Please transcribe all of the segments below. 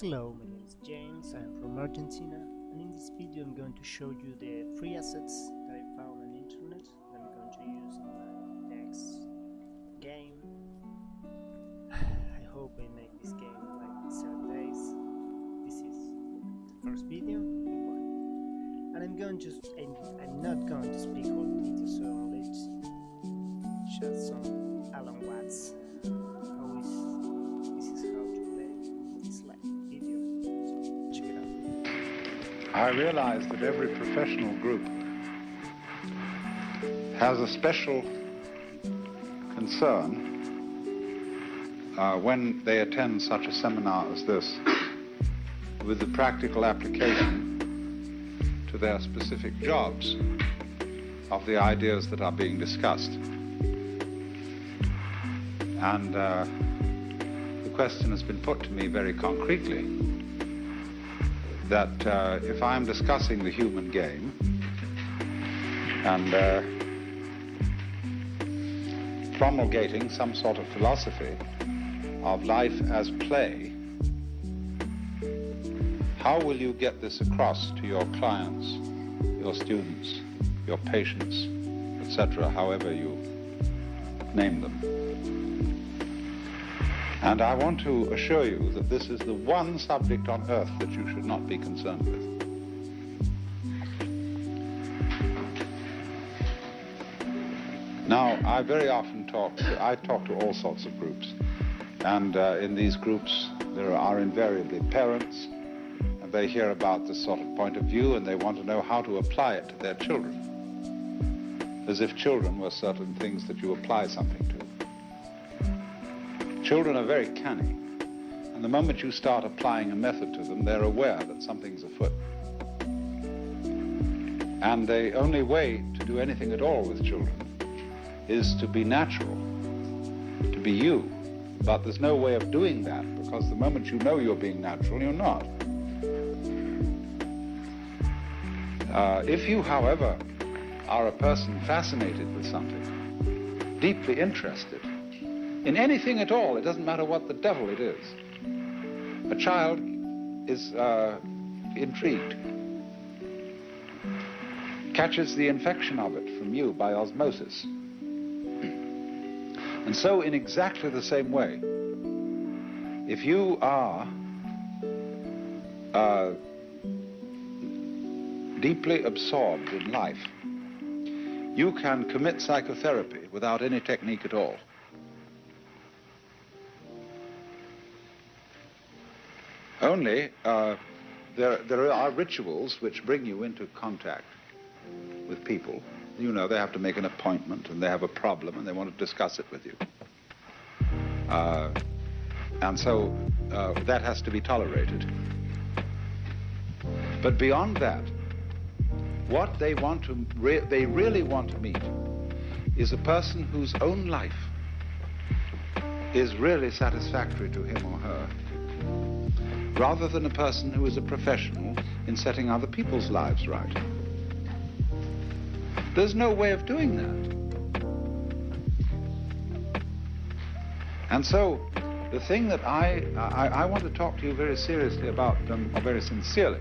Hello, my name is James, I'm from Argentina, and in this video I'm going to show you the free assets that I found on the internet that I'm going to use in my next game. I hope I make this game in like 7 days. This is the first video, and I'm not going to speak all the details, so let's just some Allan words. I realize that every professional group has a special concern when they attend such a seminar as this with the practical application to their specific jobs of the ideas that are being discussed. And the question has been put to me very concretely that if I'm discussing the human game and promulgating some sort of philosophy of life as play, how will you get this across to your clients, your students, your patients, etc., however you name them? And I want to assure you that this is the one subject on earth that you should not be concerned with. Now, I very often talk to all sorts of groups. And in these groups, there are invariably parents, and they hear about this sort of point of view, and they want to know how to apply it to their children, as if children were certain things that you apply something to. Children are very canny, and the moment you start applying a method to them, they're aware that something's afoot. And the only way to do anything at all with children is to be natural, to be you. But there's no way of doing that, because the moment you know you're being natural, you're not. If you, however, are a person fascinated with something, deeply interested, in anything at all, it doesn't matter what the devil it is. A child is intrigued, catches the infection of it from you by osmosis. And so in exactly the same way, if you are deeply absorbed in life, you can commit psychotherapy without any technique at all. Only there are rituals which bring you into contact with people. You know, they have to make an appointment and they have a problem and they want to discuss it with you. And so that has to be tolerated. But beyond that, what they really want to meet is a person whose own life is really satisfactory to him or her, rather than a person who is a professional in setting other people's lives right. There's no way of doing that. And so, the thing that I want to talk to you very seriously about, or very sincerely,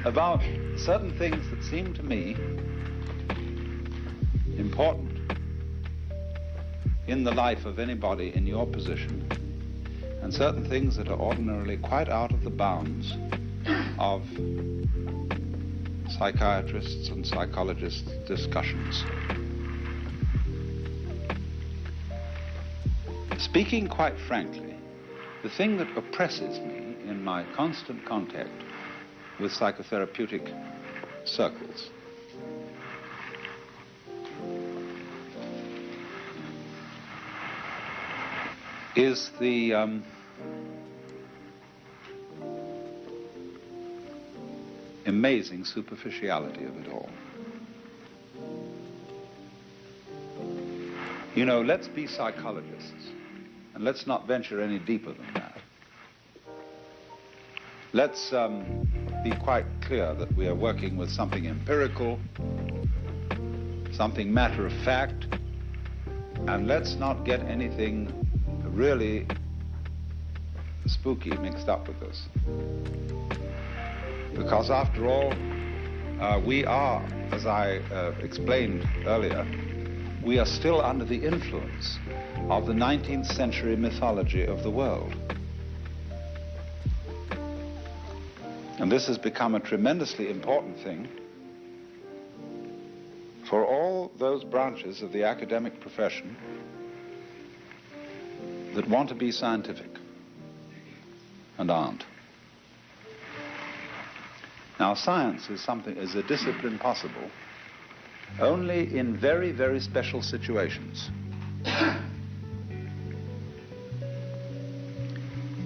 about certain things that seem to me important in the life of anybody in your position, and certain things that are ordinarily quite out of the bounds of psychiatrists and psychologists' discussions. Speaking quite frankly, the thing that oppresses me in my constant contact with psychotherapeutic circles is the amazing superficiality of it all. You know, let's be psychologists, and let's not venture any deeper than that. Let's be quite clear that we are working with something empirical, something matter of fact, and let's not get anything really spooky mixed up with this. Because after all, we are, as I explained earlier, we are still under the influence of the 19th century mythology of the world. And this has become a tremendously important thing for all those branches of the academic profession that want to be scientific and aren't. Now, science is a discipline possible only in very, very special situations.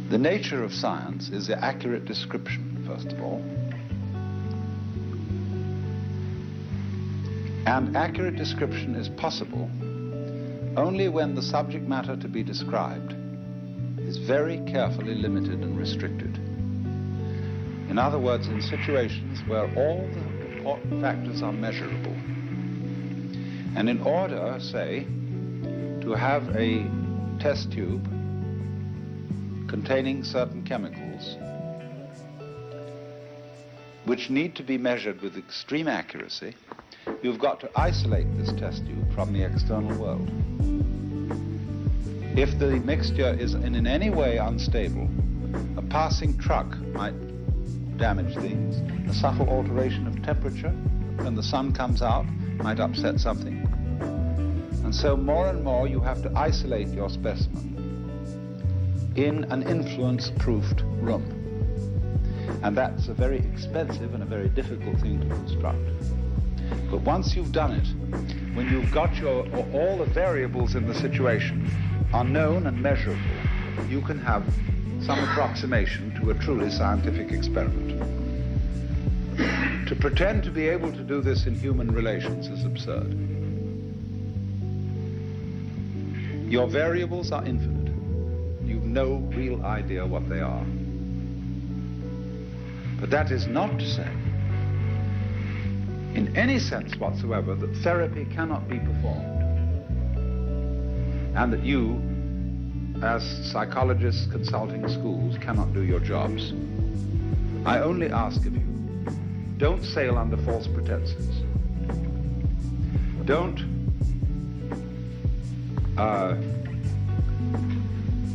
The nature of science is the accurate description, first of all. And accurate description is possible only when the subject matter to be described is very carefully limited and restricted. In other words, in situations where all the important factors are measurable. And in order, say, to have a test tube containing certain chemicals which need to be measured with extreme accuracy, you've got to isolate this test tube from the external world. If the mixture is in any way unstable, a passing truck might damage things. A subtle alteration of temperature when the sun comes out might upset something. And so more and more you have to isolate your specimen in an influence-proofed room. And that's a very expensive and a very difficult thing to construct. But once you've done it, when you've got all the variables in the situation are known and measurable, you can have some approximation to a truly scientific experiment. To pretend to be able to do this in human relations is absurd. Your variables are infinite. You've no real idea what they are. But that is not to say, in any sense whatsoever, that therapy cannot be performed. And that you, as psychologists consulting schools, cannot do your jobs. I only ask of you, don't sail under false pretenses. Don't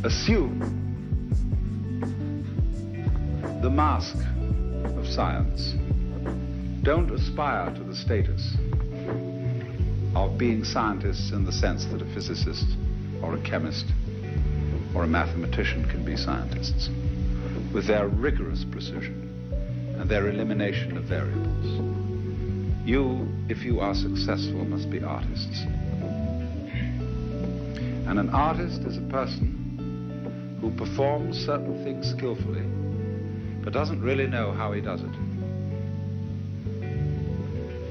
assume the mask of science. Don't aspire to the status of being scientists in the sense that a physicist or a chemist or a mathematician can be scientists, with their rigorous precision and their elimination of variables. You, if you are successful, must be artists. And an artist is a person who performs certain things skillfully, but doesn't really know how he does it.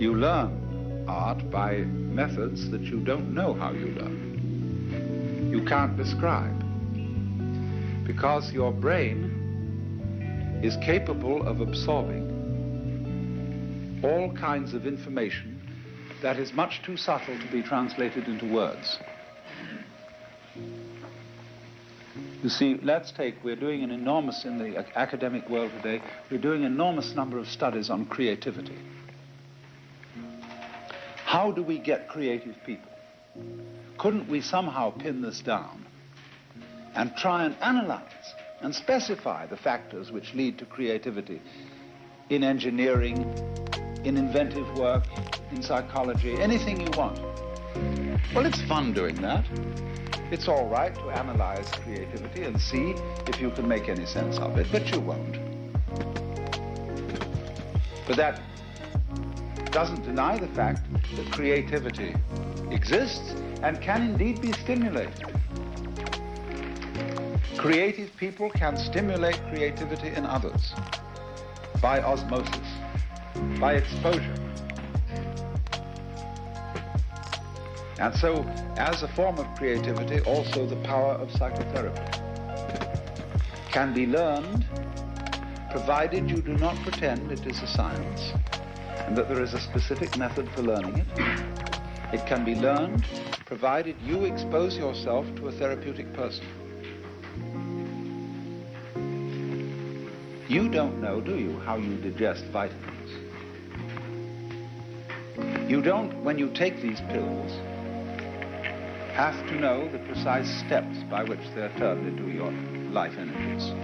You learn art by methods that you don't know how you learn. You can't describe, because your brain is capable of absorbing all kinds of information that is much too subtle to be translated into words. You see, let's take, we're doing an enormous, in the academic world today, we're doing an enormous number of studies on creativity. How do we get creative people? Couldn't we somehow pin this down and try and analyze and specify the factors which lead to creativity in engineering, in inventive work, in psychology, anything you want? Well, it's fun doing that. It's all right to analyze creativity and see if you can make any sense of it, but you won't. But that doesn't deny the fact that creativity exists and can indeed be stimulated. Creative people can stimulate creativity in others by osmosis, by exposure. And so, as a form of creativity, also the power of psychotherapy can be learned, provided you do not pretend it is a science and that there is a specific method for learning it. It can be learned, provided you expose yourself to a therapeutic person. You don't know, do you, how you digest vitamins? You don't, when you take these pills, have to know the precise steps by which they're turned into your life energies.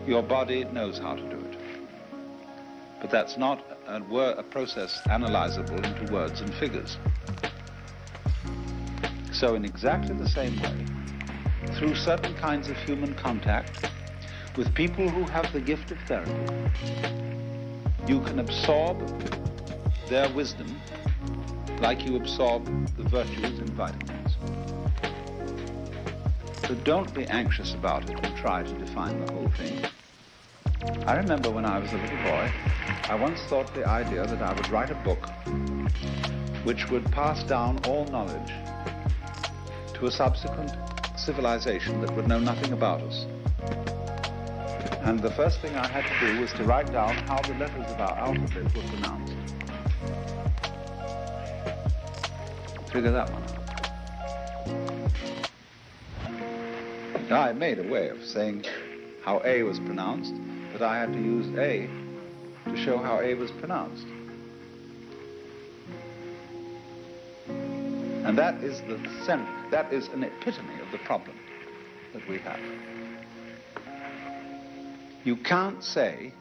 Your body knows how to do it. But that's not a process analyzable into words and figures. So in exactly the same way, through certain kinds of human contact with people who have the gift of therapy, you can absorb their wisdom like you absorb the virtues in vitamins. So don't be anxious about it and try to define the whole thing. I remember when I was a little boy, I once thought the idea that I would write a book which would pass down all knowledge to a subsequent civilization that would know nothing about us. And the first thing I had to do was to write down how the letters of our alphabet were pronounced. Figure that one out. Now, I made a way of saying how A was pronounced, but I had to use A to show how A was pronounced. And that is the center, that is an epitome of the problem that we have. You can't say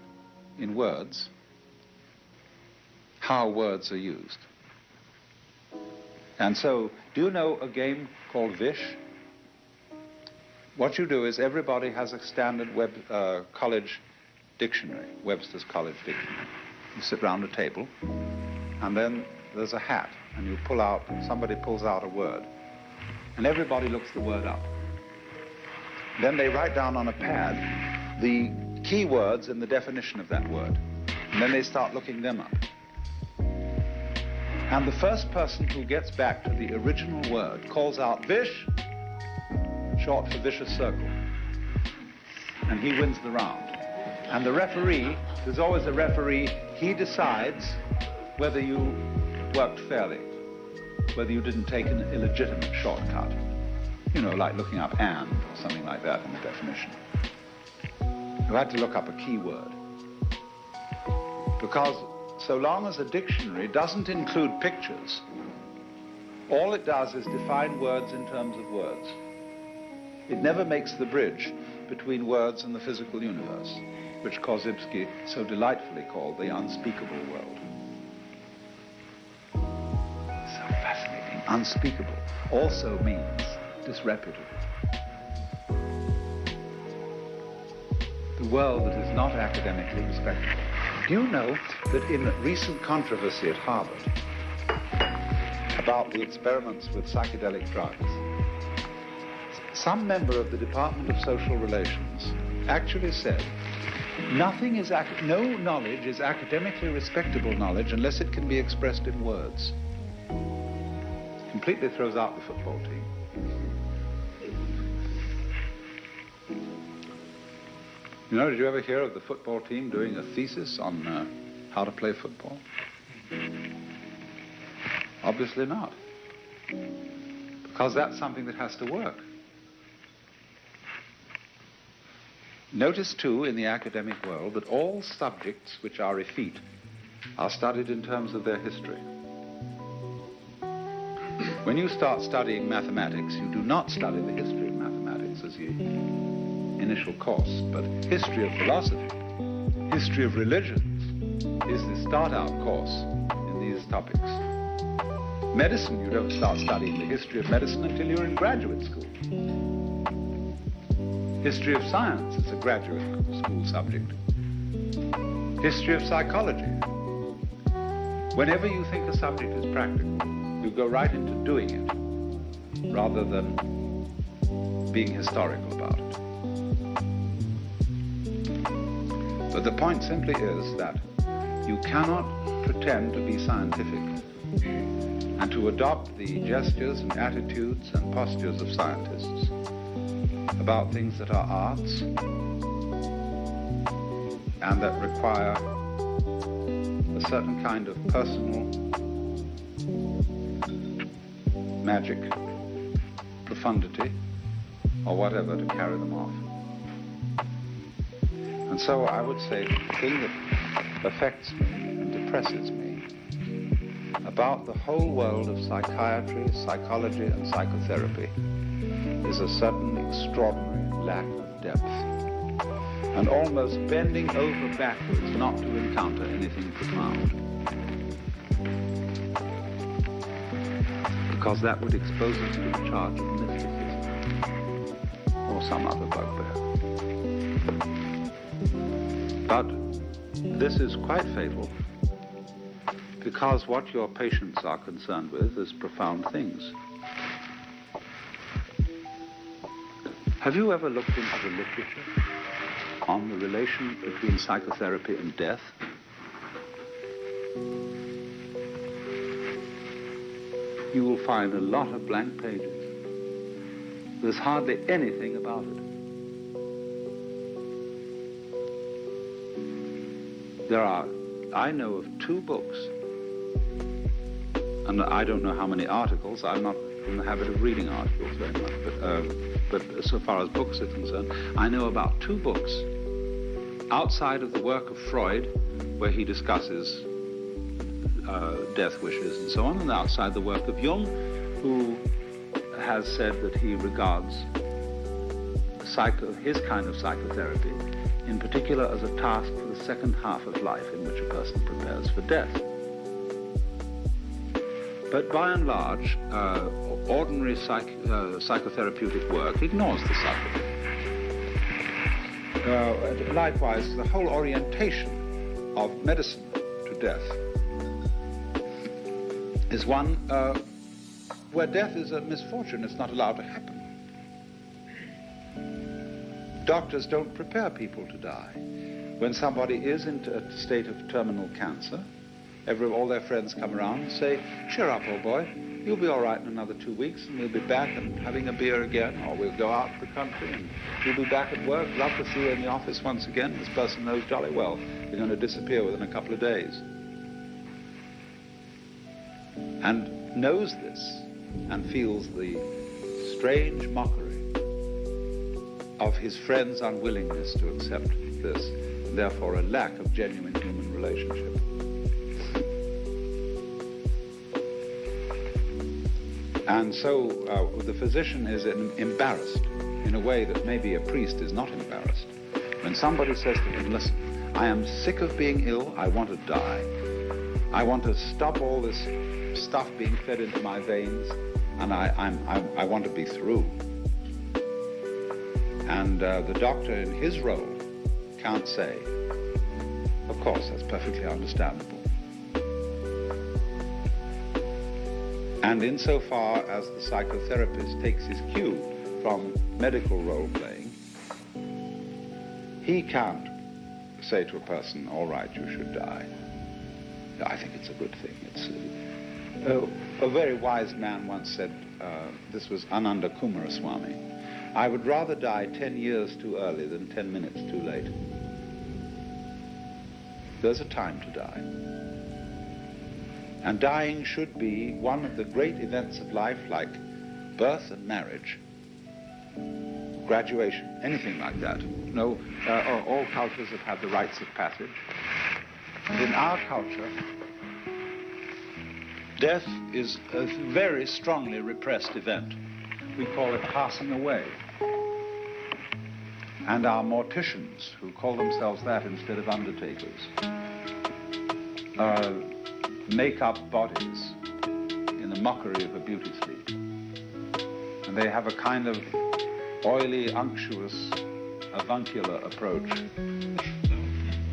in words how words are used. And so, do you know a game called Vish? What you do is everybody has a standard college dictionary, Webster's College Dictionary. You sit round a table, and then there's a hat, and you pull out, somebody pulls out a word, and everybody looks the word up. Then they write down on a pad the key words and the definition of that word, and then they start looking them up. And the first person who gets back to the original word calls out Vish, short for vicious circle, and he wins the round. And the referee, there's always a referee, he decides whether you worked fairly, whether you didn't take an illegitimate shortcut, you know, like looking up and or something like that in the definition. You had to look up a key word, because so long as a dictionary doesn't include pictures, all it does is define words in terms of words. It never makes the bridge between words and the physical universe, which Korzybski so delightfully called the unspeakable world. So fascinating. Unspeakable also means disreputable. The world that is not academically respectable. Do you know that in recent controversy at Harvard about the experiments with psychedelic drugs, some member of the Department of Social Relations actually said, no knowledge is academically respectable knowledge unless it can be expressed in words. Completely throws out the football team. You know, did you ever hear of the football team doing a thesis on how to play football? Obviously not. Because that's something that has to work. Notice, too, in the academic world that all subjects which are effete are studied in terms of their history. When you start studying mathematics, you do not study the history of mathematics as the initial course, but history of philosophy, history of religions is the start-out course in these topics. Medicine, you don't start studying the history of medicine until you're in graduate school. History of science is a graduate school subject. History of psychology. Whenever you think a subject is practical, you go right into doing it, rather than being historical about it. But the point simply is that you cannot pretend to be scientific and to adopt the gestures and attitudes and postures of scientists about things that are arts and that require a certain kind of personal magic, profundity, or whatever to carry them off. And so I would say the thing that affects me and depresses me about the whole world of psychiatry, psychology, and psychotherapy is a certain extraordinary lack of depth, and almost bending over backwards not to encounter anything profound, because that would expose us to the charge of mysticism or some other bugbear. But this is quite fatal, because what your patients are concerned with is profound things. Have you ever looked into the literature on the relation between psychotherapy and death? You will find a lot of blank pages. There's hardly anything about it. I know of 2 books, and I don't know how many articles. I'm not in the habit of reading articles very much, but so far as books are concerned, I know about 2 books outside of the work of Freud, where he discusses death wishes and so on, and outside the work of Jung, who has said that he regards his kind of psychotherapy in particular as a task for the second half of life in which a person prepares for death. But by and large, ordinary psychotherapeutic work ignores the subject. Likewise, the whole orientation of medicine to death is one where death is a misfortune. It's not allowed to happen. Doctors don't prepare people to die. When somebody is in a state of terminal cancer, all their friends come around and say, "Cheer up, old boy, you'll be all right in another 2 weeks, and we'll be back and having a beer again, or we'll go out to the country and you'll be back at work. Love to see you in the office once again. This person knows jolly well you're going to disappear within a couple of days." And knows this and feels the strange mockery of his friends' unwillingness to accept this, and therefore a lack of genuine human relationship. And so the physician is embarrassed in a way that maybe a priest is not embarrassed. When somebody says to him, "Listen, I am sick of being ill, I want to die. I want to stop all this stuff being fed into my veins, and I want to be through." And the doctor in his role can't say, "Of course, that's perfectly understandable." And insofar as the psychotherapist takes his cue from medical role-playing, he can't say to a person, "All right, you should die." I think it's a good thing. A very wise man once said, this was Ananda Kumaraswamy, "I would rather die 10 years too early than 10 minutes too late." There's a time to die. And dying should be one of the great events of life, like birth and marriage, graduation, anything like that. No, all cultures have had the rites of passage. And in our culture, death is a very strongly repressed event. We call it passing away. And our morticians, who call themselves that instead of undertakers, make up bodies in the mockery of a beauty sleep. And they have a kind of oily, unctuous, avuncular approach,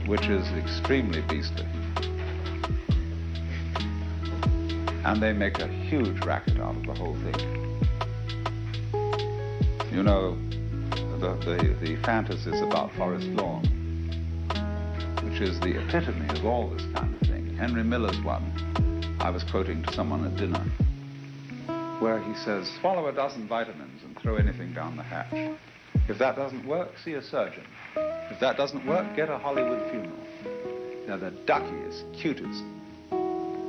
which is extremely beastly. And they make a huge racket out of the whole thing. You know, the fantasies about Forest Lawn, which is the epitome of all this kind of thing. Henry Miller's one, I was quoting to someone at dinner, where he says, "Swallow a dozen vitamins and throw anything down the hatch. If that doesn't work, see a surgeon. If that doesn't work, get a Hollywood funeral. They're the duckiest, cutest,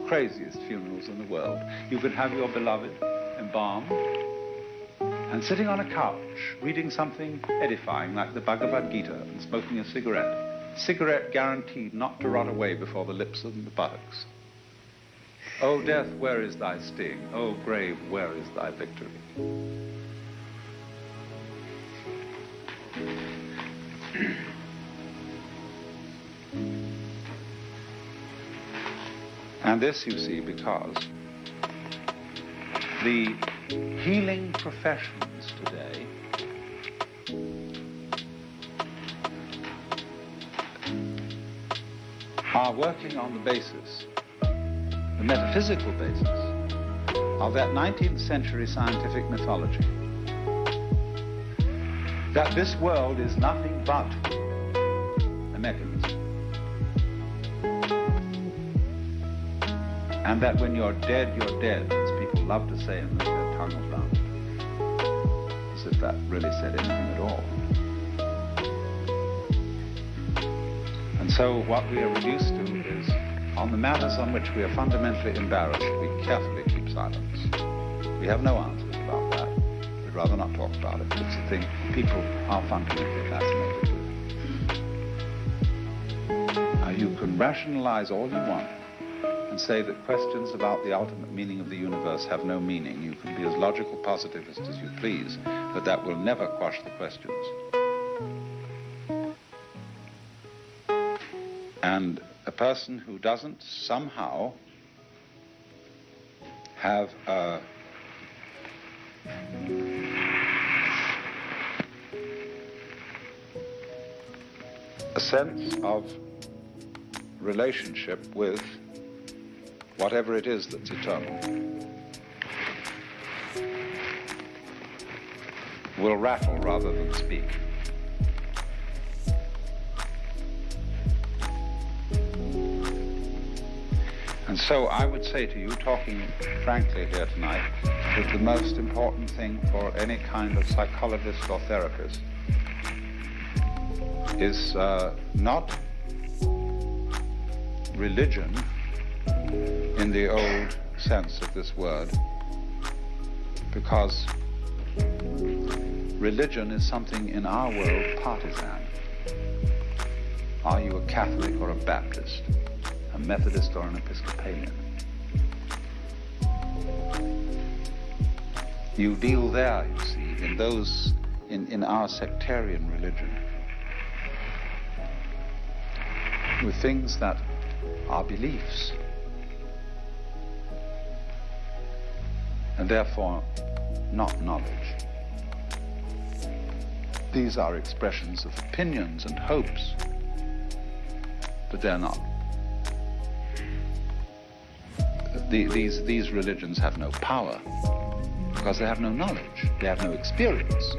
craziest funerals in the world. You can have your beloved embalmed, and sitting on a couch, reading something edifying like the Bhagavad Gita and smoking a cigarette. Cigarette guaranteed not to rot away before the lips and the buttocks. O death, where is thy sting? O grave, where is thy victory? And this, you see, because the healing professions today are working on the basis, the metaphysical basis, of that 19th century scientific mythology, that this world is nothing but a mechanism. And that when you're dead, as people love to say and lick their tongues round it, as if that really said anything at all. And so what we are reduced to is, on the matters on which we are fundamentally embarrassed, we carefully keep silence. We have no answers about that. We'd rather not talk about it. It's a thing people are fundamentally fascinated with. Now, you can rationalize all you want and say that questions about the ultimate meaning of the universe have no meaning. You can be as logical positivist as you please, but that will never quash the questions. And a person who doesn't somehow have a sense of relationship with whatever it is that's eternal will rattle rather than speak. And so I would say to you, talking frankly here tonight, that the most important thing for any kind of psychologist or therapist is not religion in the old sense of this word, because religion is something in our world partisan. Are you a Catholic or a Baptist, a Methodist or an Episcopalian? You deal there, you see, in those, in our sectarian religion, with things that are beliefs, and therefore not knowledge. These are expressions of opinions and hopes, but they're not. These religions have no power because they have no knowledge, they have no experience.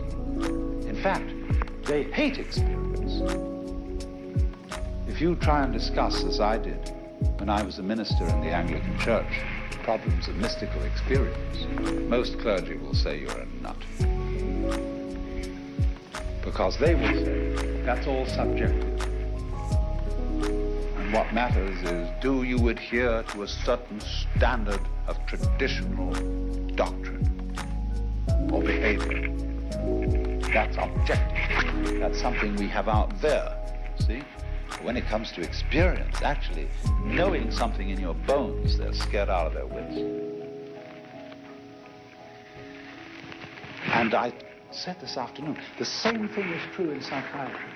In fact, they hate experience. If you try and discuss, as I did when I was a minister in the Anglican Church, problems of mystical experience, most clergy will say you're a nut. Because they will say that's all subjective. And what matters is, do you adhere to a certain standard of traditional doctrine or behavior? That's objective. That's something we have out there, see? When it comes to experience, actually knowing something in your bones, they're scared out of their wits. And I said this afternoon, the same thing is true in psychiatry.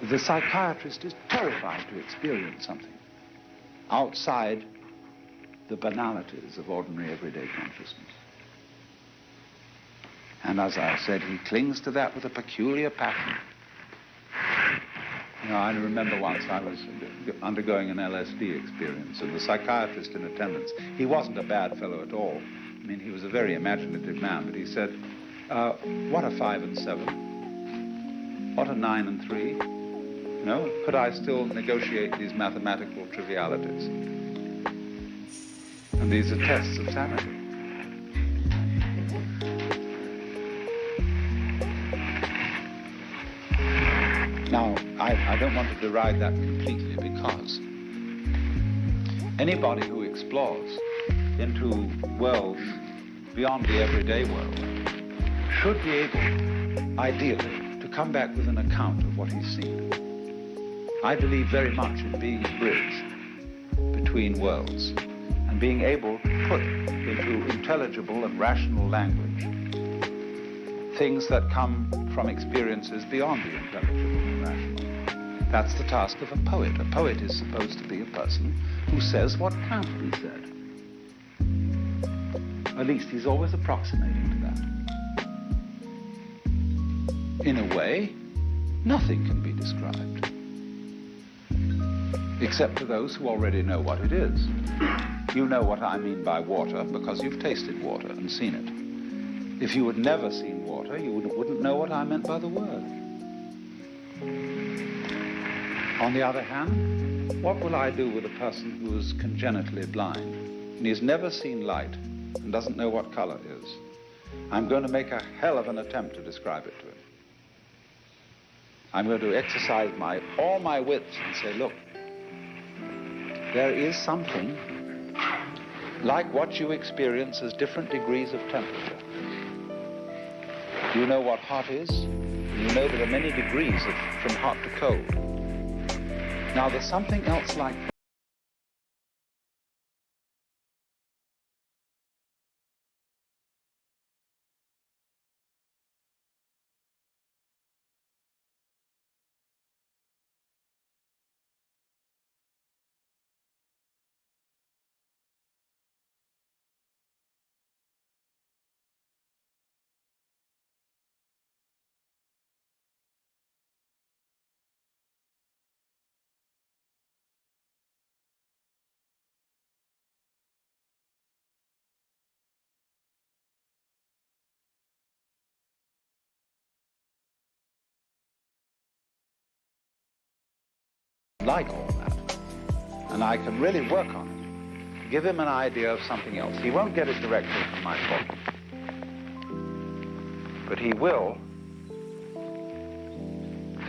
The psychiatrist is terrified to experience something outside the banalities of ordinary everyday consciousness. And as I said, he clings to that with a peculiar passion. You know, I remember once I was undergoing an LSD experience, and the psychiatrist in attendance, he wasn't a bad fellow at all. I mean, he was a very imaginative man, but he said, what are 5 and 7? What are 9 and 3? You know, could I still negotiate these mathematical trivialities? And these are tests of sanity. Now, I don't want to deride that completely, because anybody who explores into worlds beyond the everyday world, should be able, ideally, to come back with an account of what he's seen. I believe very much in being a bridge between worlds and being able to put into intelligible and rational language things that come from experiences beyond the intelligible and rational. That's the task of a poet. A poet is supposed to be a person who says what can't be said. At least he's always approximating to that. In a way, nothing can be described, except to those who already know what it is. You know what I mean by water because you've tasted water and seen it. If you had never seen water, you wouldn't know what I meant by the word. On the other hand, what will I do with a person who is congenitally blind and he's never seen light and doesn't know what color is? I'm going to make a hell of an attempt to describe it to him. I'm going to exercise all my wits and say, look, there is something like what you experience as different degrees of temperature. Do you know what hot is? You know there are many degrees from hot to cold. Now there's something else like that. Like all that, and I can really work on it, give him an idea of something else. He won't get it directly from my book, but he will,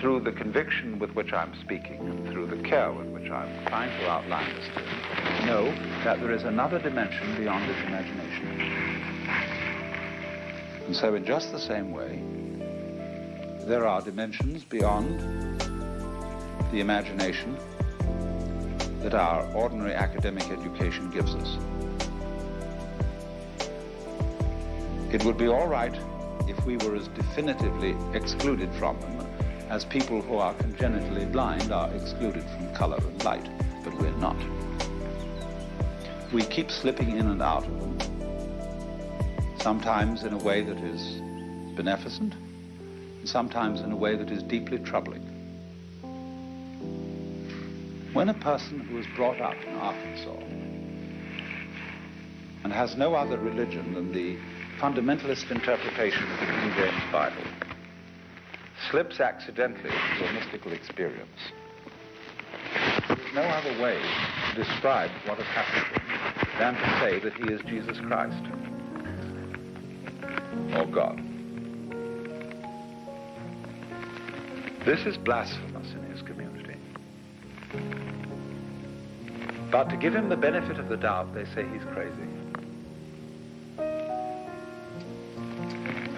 through the conviction with which I'm speaking and through the care with which I'm trying to outline this to him, know that there is another dimension beyond his imagination. And so in just the same way, there are dimensions beyond the imagination that our ordinary academic education gives us. It would be all right if we were as definitively excluded from them as people who are congenitally blind are excluded from color and light, but we're not. We keep slipping in and out of them, sometimes in a way that is beneficent, and sometimes in a way that is deeply troubling. When a person who is brought up in Arkansas and has no other religion than the fundamentalist interpretation of the King James Bible slips accidentally into a mystical experience, there's no other way to describe what has happened to him than to say that he is Jesus Christ or God. This is blasphemous in his community. But to give him the benefit of the doubt, they say he's crazy.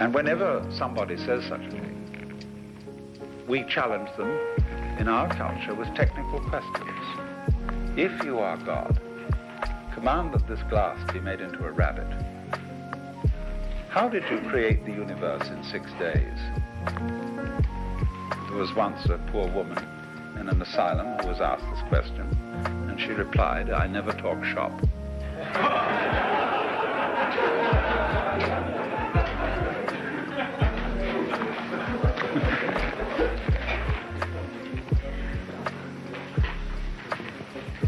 And whenever somebody says such a thing, we challenge them in our culture with technical questions. If you are God, command that this glass be made into a rabbit. How did you create the universe in 6 days? There was once a poor woman in an asylum who was asked this question, and she replied, I never talk shop.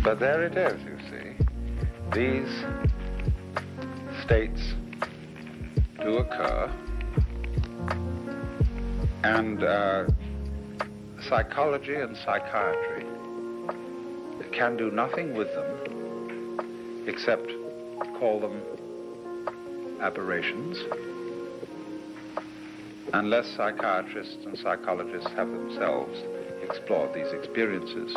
But there it is, you see. These states do occur, and psychology and psychiatry can do nothing with them except call them aberrations, unless psychiatrists and psychologists have themselves explored these experiences.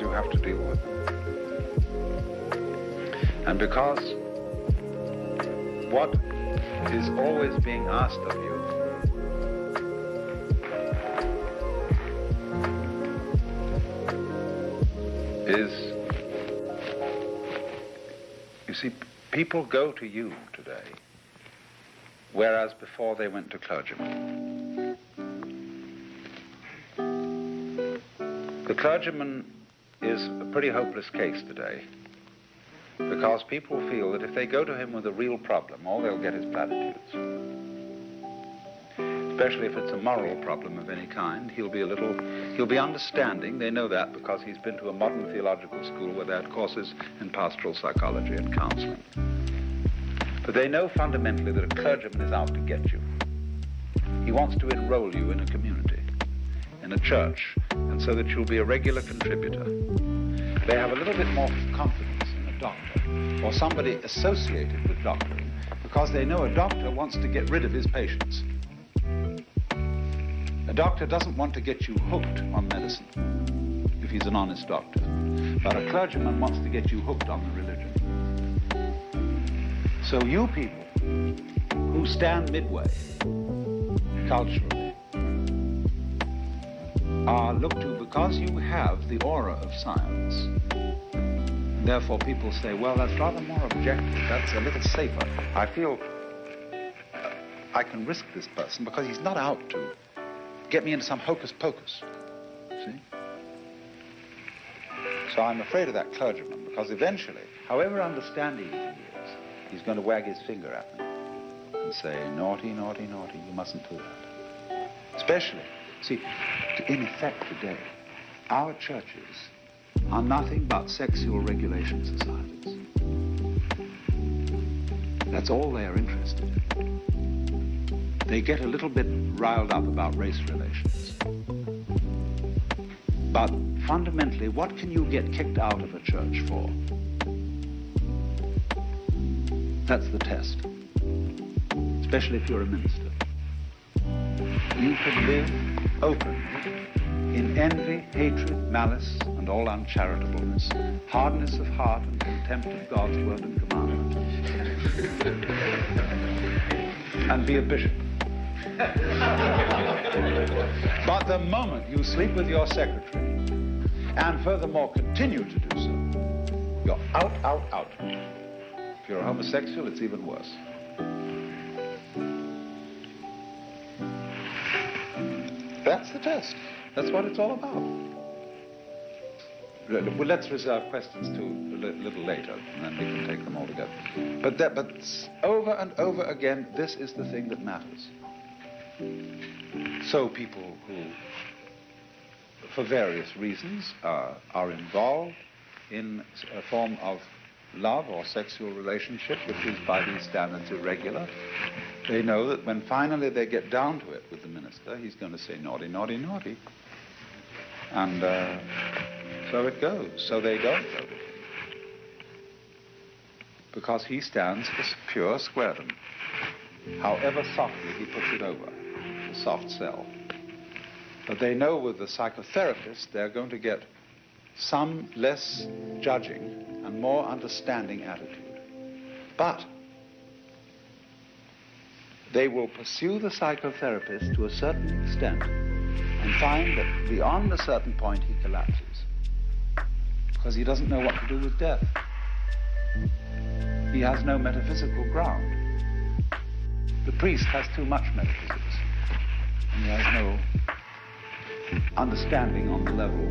you have to deal with them. And because what is always being asked of you is, you see, people go to you today, whereas before they went to clergymen. The clergyman is a pretty hopeless case today, because people feel that if they go to him with a real problem, all they'll get is platitudes. Especially if it's a moral problem of any kind, he'll be understanding. They know that because he's been to a modern theological school where they had courses in pastoral psychology and counseling. But they know fundamentally that a clergyman is out to get you. He wants to enroll you in a community, in a church, and so that you'll be a regular contributor. They have a little bit more confidence in a doctor or somebody associated with doctoring because they know a doctor wants to get rid of his patients. A doctor doesn't want to get you hooked on medicine if he's an honest doctor, but a clergyman wants to get you hooked on the religion. So you people who stand midway culturally are looked to because you have the aura of science. Therefore people say, well, that's rather more objective, that's a little safer. I feel I can risk this person because he's not out to get me into some hocus pocus, see? So I'm afraid of that clergyman because eventually, however understanding he is, he's going to wag his finger at me and say, naughty, naughty, naughty, you mustn't do that. Especially, see, in effect today, our churches are nothing but sexual regulation societies. That's all they are interested in. They get a little bit riled up about race relations. But fundamentally, what can you get kicked out of a church for? That's the test. Especially if you're a minister. You can live openly in envy, hatred, malice, and all uncharitableness, hardness of heart and contempt of God's word and commandment, and be a bishop. But the moment you sleep with your secretary, and furthermore continue to do so, you're out, out, out. If you're a homosexual, it's even worse. That's the test. That's what it's all about. Well, let's reserve questions to a little later, and then we can take them all together. But over and over again, this is the thing that matters. So people who, for various reasons, are involved in a form of love or sexual relationship, which is by these standards irregular, they know that when finally they get down to it with the minister, he's going to say naughty, naughty, naughty. And so it goes. So they don't go to him. Because he stands for pure squaredom. However softly he puts it over, the soft sell. But they know with the psychotherapist they're going to get some less judging and more understanding attitude. But they will pursue the psychotherapist to a certain extent and find that beyond a certain point he collapses because he doesn't know what to do with death. He has no metaphysical ground. The priest has too much metaphysics, and he has no understanding on the level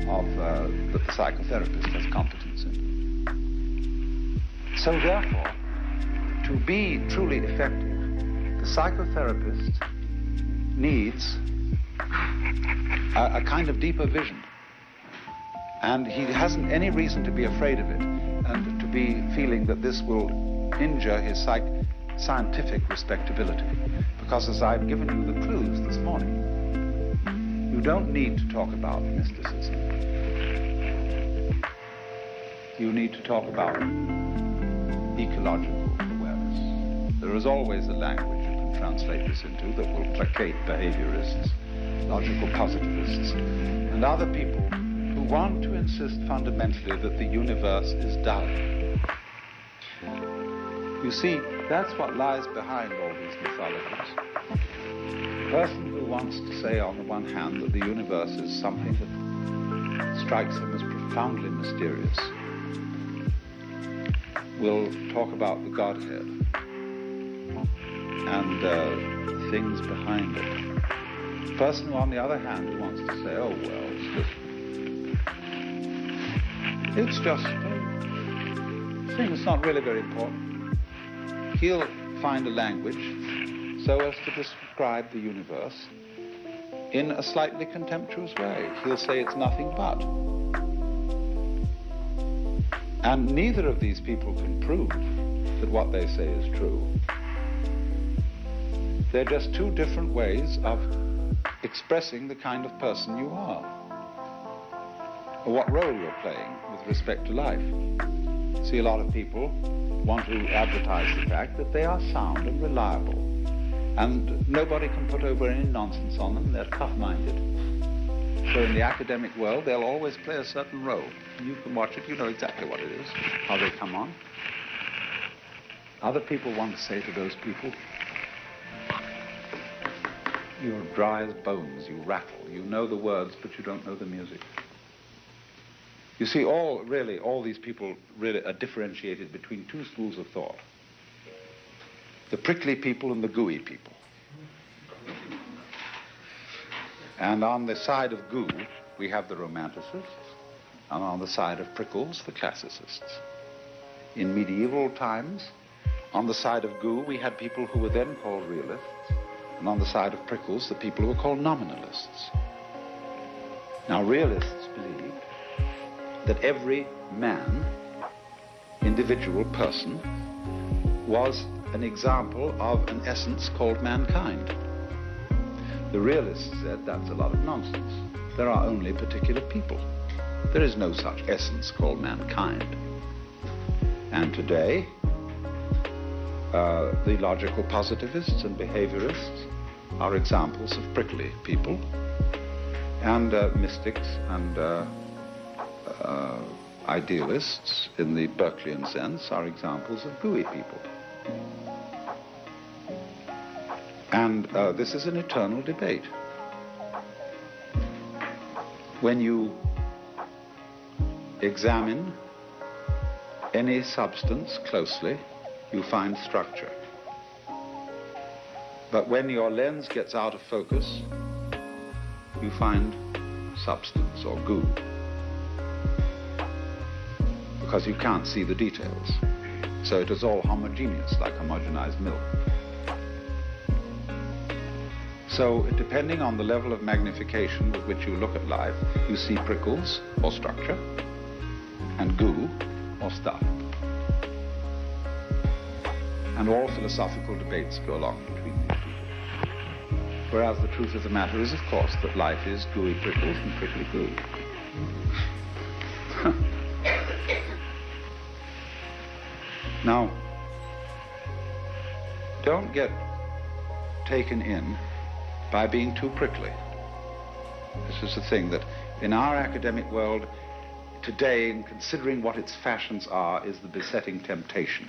of that the psychotherapist has competence in. So therefore, to be truly effective, the psychotherapist needs a kind of deeper vision. And he hasn't any reason to be afraid of it and to be feeling that this will injure his scientific respectability. Because as I've given you the clues this morning, you don't need to talk about mysticism. You need to talk about ecological awareness. There is always a language you can translate this into that will placate behaviorists, logical positivists, and other people who want to insist fundamentally that the universe is dull. You see, that's what lies behind all these mythologies. The person who wants to say on the one hand that the universe is something that strikes him as profoundly mysterious will talk about the Godhead and things behind it. The person who, on the other hand, wants to say, oh, well, it's just a thing that's not really very important. He'll find a language so as to describe the universe in a slightly contemptuous way. He'll say it's nothing but. And neither of these people can prove that what they say is true. They're just two different ways of expressing the kind of person you are, or what role you're playing with respect to life. See, a lot of people want to advertise the fact that they are sound and reliable, and nobody can put over any nonsense on them. They're tough-minded. So in the academic world, they'll always play a certain role. You can watch it, you know exactly what it is, how they come on. Other people want to say to those people, you're dry as bones, you rattle. You know the words, but you don't know the music. You see, all these people really are differentiated between two schools of thought. The prickly people and the gooey people. And on the side of goo, we have the romanticists, and on the side of prickles, the classicists. In medieval times, on the side of goo, we had people who were then called realists, and on the side of prickles, the people who were called nominalists. Now, realists believed that every man, individual person, was an example of an essence called mankind. The realists said that's a lot of nonsense. There are only particular people. There is no such essence called mankind. And today, the logical positivists and behaviorists are examples of prickly people, and mystics and idealists in the Berkeleyan sense are examples of gooey people. And this is an eternal debate. When you examine any substance closely, you find structure. But when your lens gets out of focus, you find substance or goo, because you can't see the details. So it is all homogeneous, like homogenized milk. So depending on the level of magnification with which you look at life, you see prickles or structure, and goo or stuff. And all philosophical debates go along between these people. Whereas the truth of the matter is, of course, that life is gooey prickles and prickly goo. Now, don't get taken in by being too prickly. This is the thing that in our academic world today, in considering what its fashions are, is the besetting temptation.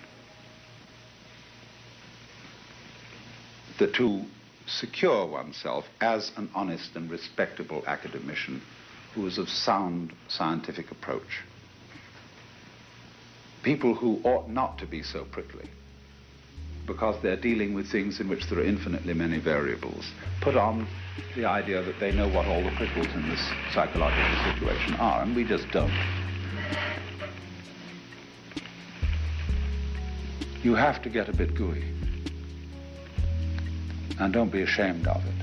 To secure oneself as an honest and respectable academician who is of sound scientific approach. People who ought not to be so prickly, because they're dealing with things in which there are infinitely many variables, put on the idea that they know what all the prickles in this psychological situation are, and we just don't. You have to get a bit gooey. And don't be ashamed of it.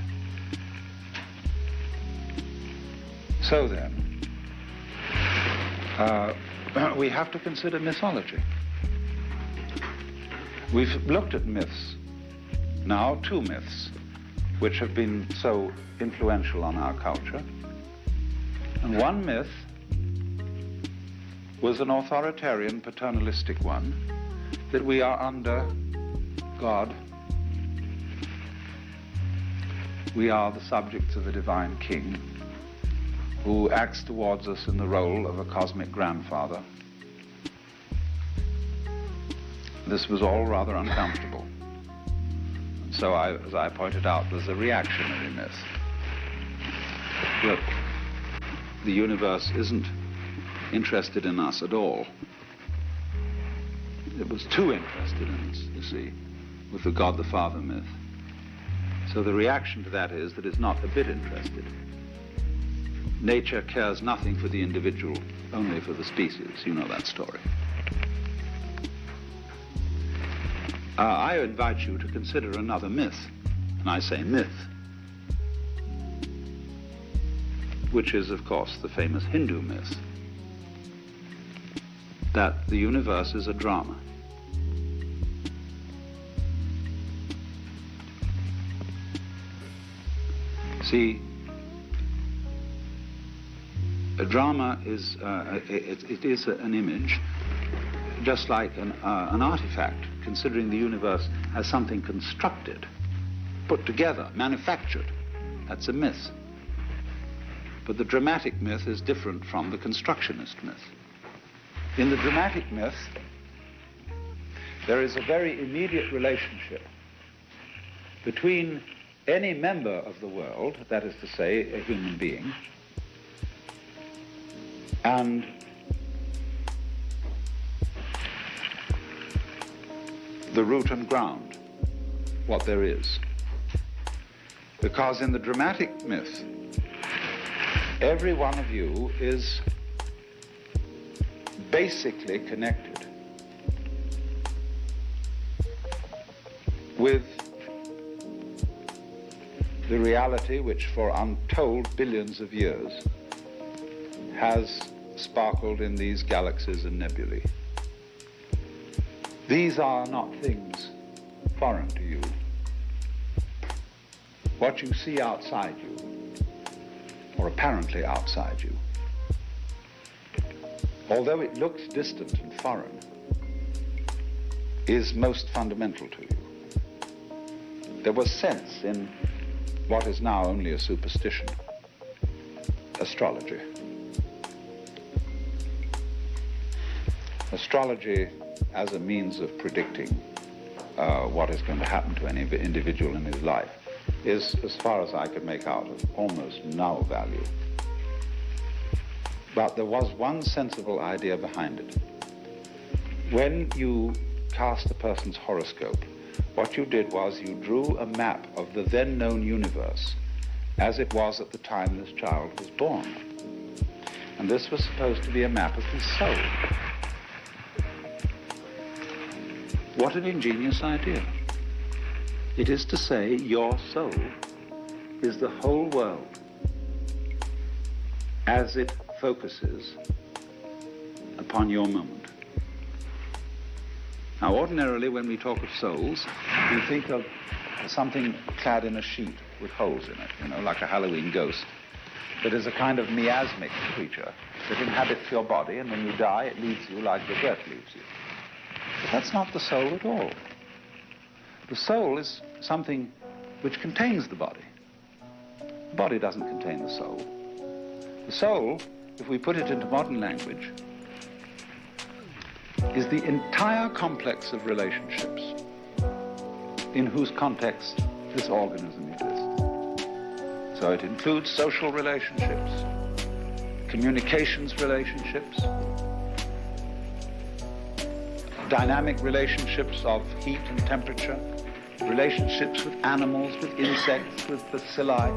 So then, we have to consider mythology. We've looked at myths, now 2 myths, which have been so influential on our culture. And one myth was an authoritarian, paternalistic one, that we are under God. We are the subjects of a divine king, who acts towards us in the role of a cosmic grandfather. This was all rather uncomfortable. So as I pointed out, there's a reactionary myth that the universe isn't interested in us at all. It was too interested in us, you see, with the God the Father myth. So the reaction to that is that it's not a bit interested. Nature cares nothing for the individual, only for the species. You know that story. I invite you to consider another myth, and I say myth, which is, of course, the famous Hindu myth that the universe is a drama. See, a drama is it is an image, just like an artifact, considering the universe as something constructed, put together, manufactured. That's a myth. But the dramatic myth is different from the constructionist myth. In the dramatic myth, there is a very immediate relationship between any member of the world, that is to say, a human being, and the root and ground, what there is. Because in the dramatic myth, every one of you is basically connected with the reality which for untold billions of years has sparkled in these galaxies and nebulae. These are not things foreign to you. What you see outside you, or apparently outside you, although it looks distant and foreign, is most fundamental to you. There was sense in what is now only a superstition, astrology. Astrology as a means of predicting what is going to happen to any individual in his life is, as far as I could make out, of almost null value. But there was one sensible idea behind it. When you cast a person's horoscope, what you did was you drew a map of the then known universe as it was at the time this child was born. And this was supposed to be a map of his soul. What an ingenious idea. It is to say, your soul is the whole world as it focuses upon your moment. Now, ordinarily, when we talk of souls, we think of something clad in a sheet with holes in it, you know, like a Halloween ghost, that is a kind of miasmic creature that inhabits your body, and when you die, it leaves you like the breath leaves you. But that's not the soul at all. The soul is something which contains the body. The body doesn't contain the soul. The soul, if we put it into modern language, is the entire complex of relationships in whose context this organism exists. So it includes social relationships, communications relationships, dynamic relationships of heat and temperature, relationships with animals, with insects, with bacilli,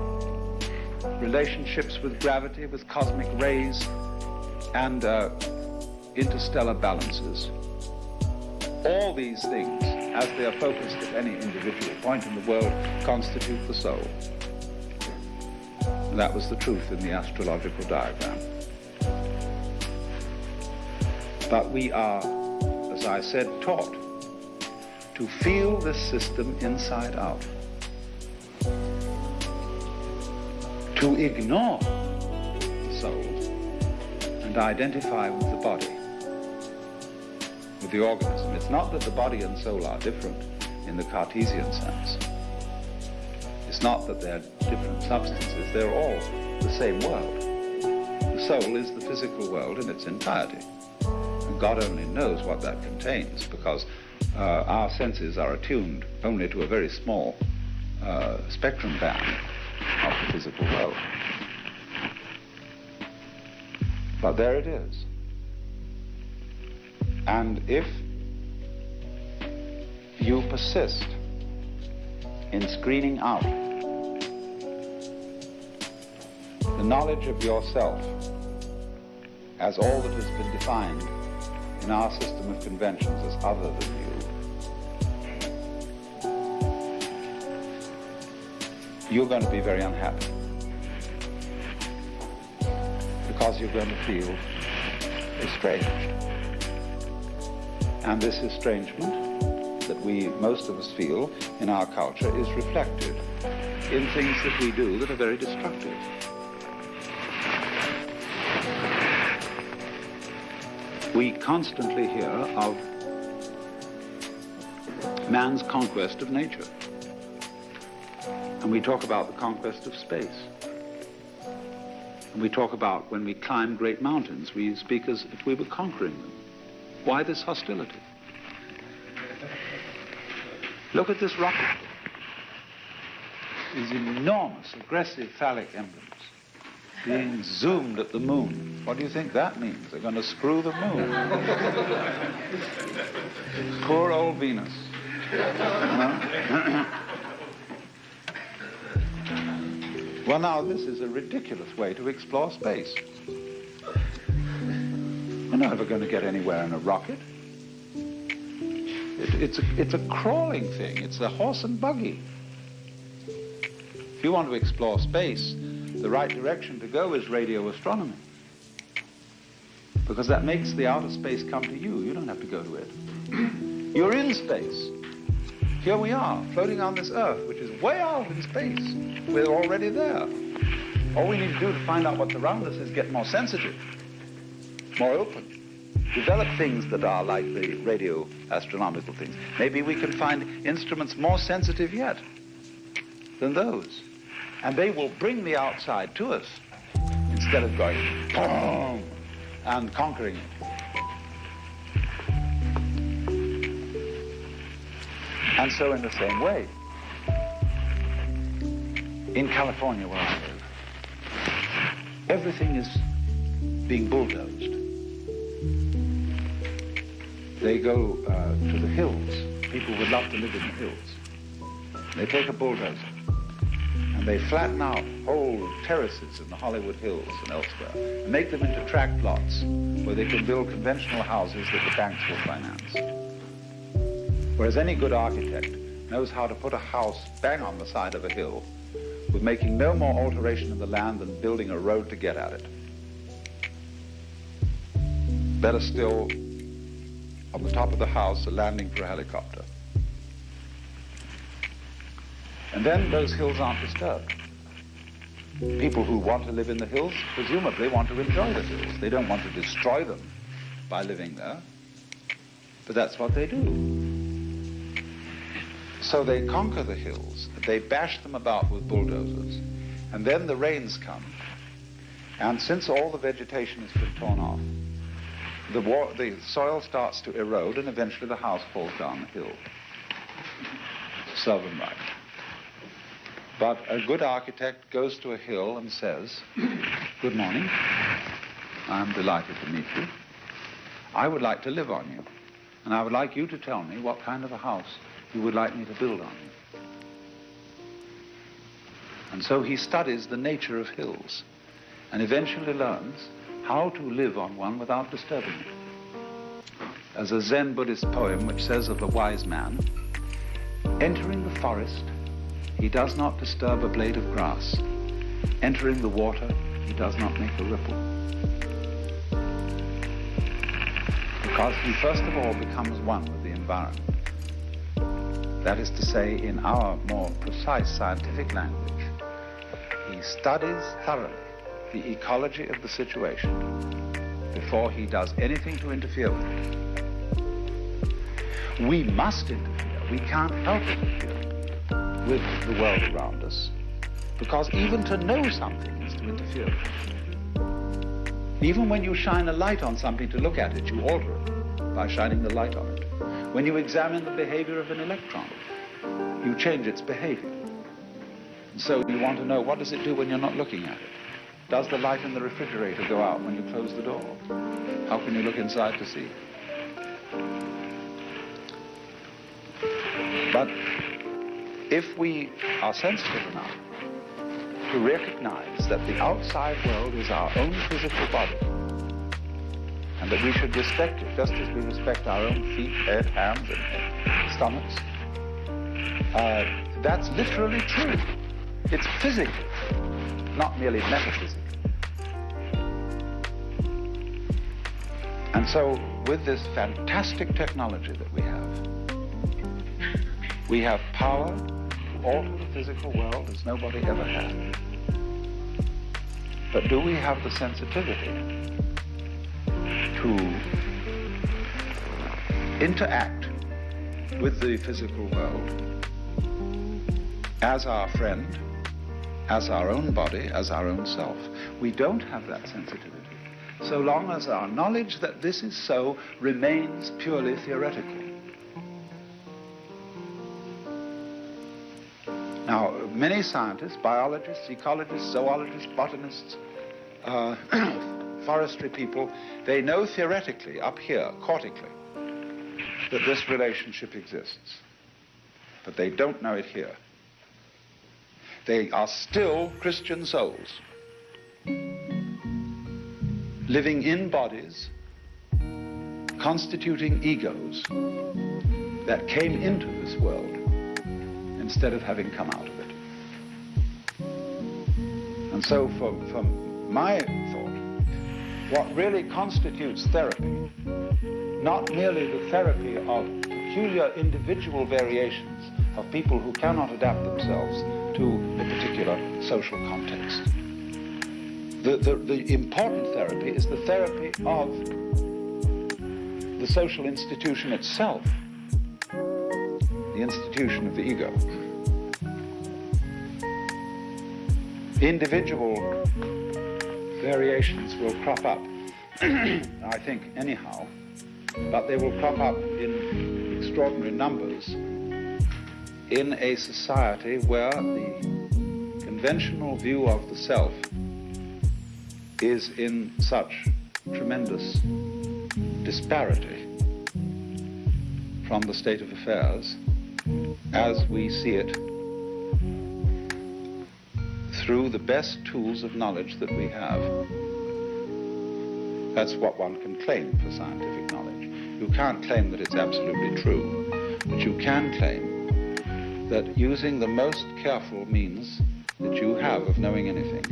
relationships with gravity, with cosmic rays, and interstellar balances. All these things, as they are focused at any individual point in the world, constitute the soul. And that was the truth in the astrological diagram. But we are, as I said, taught to feel this system inside out, to ignore the soul and identify with the body, with the organism. It's not that the body and soul are different in the Cartesian sense. It's not that they're different substances. They're all the same world. The soul is the physical world in its entirety. And God only knows what that contains, because our senses are attuned only to a very small spectrum band of the physical world. But there it is. And if you persist in screening out the knowledge of yourself as all that has been defined in our system of conventions as other than you, you're going to be very unhappy, because you're going to feel estranged. And this estrangement that most of us feel in our culture is reflected in things that we do that are very destructive. We constantly hear of man's conquest of nature. And we talk about the conquest of space. And we talk about when we climb great mountains, we speak as if we were conquering them. Why this hostility? Look at this rocket. These enormous, aggressive phallic emblems being zoomed at the moon. What do you think that means? They're going to screw the moon. Poor old Venus. Well, now, this is a ridiculous way to explore space. You're never going to get anywhere in a rocket. It's a crawling thing. It's a horse and buggy. If you want to explore space, the right direction to go is radio astronomy, because that makes the outer space come to you. You don't have to go to it. You're in space. Here we are, floating on this Earth, which is way out in space. We're already there. All we need to do to find out what's around us is get more sensitive, more open, develop things that are like the radio astronomical things. Maybe we can find instruments more sensitive yet than those. And they will bring the outside to us instead of going boom and conquering it. And so in the same way, in California where I live, everything is being bulldozed. They go to the hills. People would love to live in the hills. They take a bulldozer and they flatten out whole terraces in the Hollywood Hills and elsewhere and make them into tract plots where they can build conventional houses that the banks will finance. Whereas any good architect knows how to put a house bang on the side of a hill with making no more alteration in the land than building a road to get at it. Better still, on the top of the house, a landing for a helicopter. And then those hills aren't disturbed. People who want to live in the hills presumably want to enjoy the hills. They don't want to destroy them by living there, but that's what they do. So they conquer the hills, they bash them about with bulldozers, and then the rains come, and since all the vegetation has been torn off, the soil starts to erode, and eventually the house falls down the hill. Serve them right. But a good architect goes to a hill and says, "Good morning, I'm delighted to meet you. I would like to live on you, and I would like you to tell me what kind of a house you would like me to build on you." And so he studies the nature of hills and eventually learns how to live on one without disturbing it. As a Zen Buddhist poem which says of the wise man, "Entering the forest, he does not disturb a blade of grass. Entering the water, he does not make a ripple." Because he first of all becomes one with the environment. That is to say, in our more precise scientific language, he studies thoroughly the ecology of the situation before he does anything to interfere with it. We must interfere. We can't help interfere with the world around us, because even to know something is to interfere with it. Even when you shine a light on something to look at it, you alter it by shining the light on it. When you examine the behavior of an electron, you change its behavior. So you want to know, what does it do when you're not looking at it? Does the light in the refrigerator go out when you close the door? How can you look inside to see? But if we are sensitive enough to recognize that the outside world is our own physical body, and that we should respect it just as we respect our own feet, head, hands, and stomachs, that's literally true. It's physical, not merely metaphysical. And so, with this fantastic technology that we have power to alter the physical world as nobody ever had. But do we have the sensitivity to interact with the physical world as our friend, as our own body, as our own self? We don't have that sensitivity, so long as our knowledge that this is so remains purely theoretical. Now, many scientists, biologists, ecologists, zoologists, botanists, forestry people, they know theoretically, up here, cortically, that this relationship exists. But they don't know it here. They are still Christian souls, living in bodies, constituting egos that came into this world instead of having come out of it. And so from my thought, what really constitutes therapy, not merely the therapy of peculiar individual variations of people who cannot adapt themselves to a particular social context. The important therapy is the therapy of the social institution itself, the institution of the ego. Individual variations will crop up, I think anyhow, but they will crop up in extraordinary numbers in a society where the conventional view of the self is in such tremendous disparity from the state of affairs as we see it through the best tools of knowledge that we have. That's what one can claim for scientific knowledge. You can't claim that it's absolutely true, but you can claim that using the most careful means that you have of knowing anything,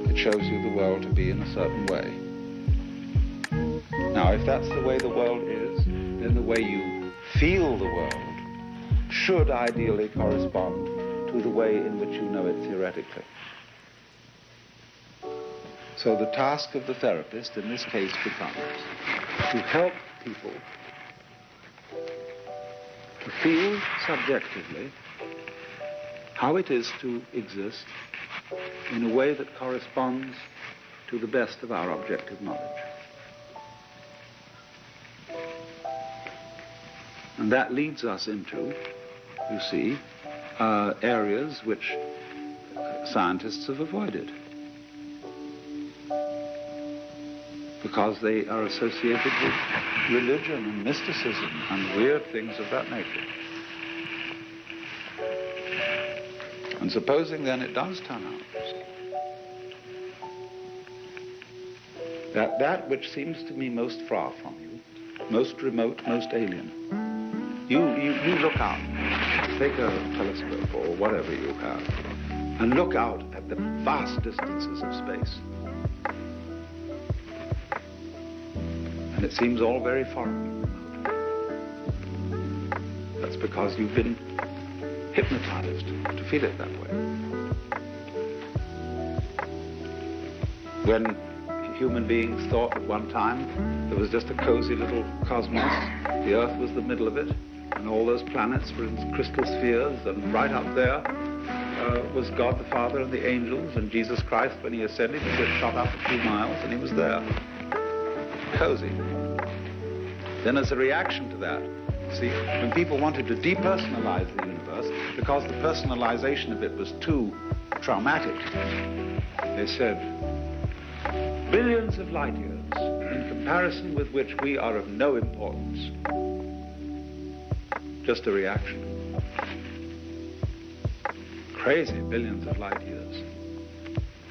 it shows you the world to be in a certain way. Now, if that's the way the world is, then the way you feel the world should ideally correspond to the way in which you know it theoretically. So the task of the therapist in this case becomes to help people to feel subjectively how it is to exist in a way that corresponds to the best of our objective knowledge. And that leads us into, you see, areas which scientists have avoided because they are associated with religion and mysticism and weird things of that nature. And supposing then it does turn out that that which seems to me most far from you, most remote, most alien, you look out, take a telescope or whatever you have, and look out at the vast distances of space. And it seems all very foreign. That's because you've been hypnotized to feel it that way. When human beings thought at one time there was just a cozy little cosmos, the Earth was the middle of it, and all those planets were in crystal spheres, and right up there was God the Father and the angels, and Jesus Christ, when he ascended, he just shot up a few miles and he was there. Cozy. Then as a reaction to that, see, when people wanted to depersonalize the universe, because the personalization of it was too traumatic, they said, billions of light years, in comparison with which we are of no importance. Just a reaction. Crazy, billions of light years.